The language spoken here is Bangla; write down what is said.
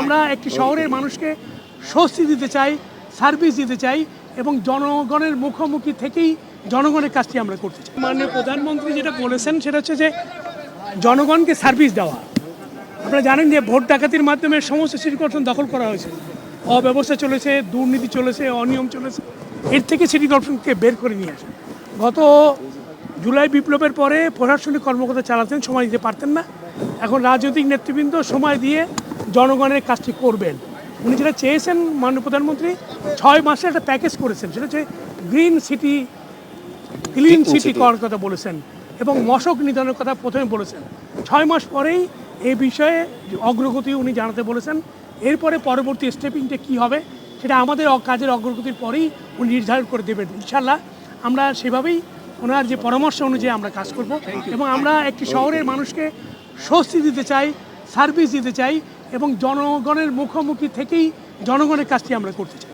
আমরা একটি শহরের মানুষকে স্বস্তি দিতে চাই, সার্ভিস দিতে চাই এবং জনগণের মুখোমুখি থেকেই জনগণের কাজটি আমরা করতে চাই। মাননীয় প্রধানমন্ত্রী যেটা বলেছেন সেটা হচ্ছে যে জনগণকে সার্ভিস দেওয়া। আপনারা জানেন যে ভোট ডাকাতির মাধ্যমে সমস্ত সিটি কর্পোরেশন দখল করা হয়েছে, অব্যবস্থা চলেছে, দুর্নীতি চলেছে, অনিয়ম চলেছে। এর থেকে সিটি কর্পোরেশনকে বের করে নিয়ে আসে। গত জুলাই বিপ্লবের পরে প্রশাসনিক কর্মকর্তা চালাতেন, সময় দিতে পারতেন না। এখন রাজনৈতিক নেতৃবৃন্দ সময় দিয়ে জনগণের কাজটি করবেন। উনি যেটা চেয়েছেন মাননীয় প্রধানমন্ত্রী 6 মাসে একটা প্যাকেজ করেছেন, সেটা হচ্ছে গ্রিন সিটি, ক্লিন সিটি করার কথা বলেছেন এবং মশক নিধনের কথা প্রথমে বলেছেন। 6 মাস পরেই এই বিষয়ে অগ্রগতি উনি জানাতে বলেছেন। এরপরে পরবর্তী স্টেপিংটা কী হবে সেটা আমাদের কাজের অগ্রগতির পরেই উনি নির্ধারণ করে দেবেন। ইনশাল্লাহ আমরা সেভাবেই ওনার যে পরামর্শ অনুযায়ী আমরা কাজ করব এবং আমরা একটি শহরের মানুষকে স্বস্তি দিতে চাই, সার্ভিস দিতে চাই এবং জনগণের মুখোমুখি থেকেই জনগণের কাজটি আমরা করতে চাই।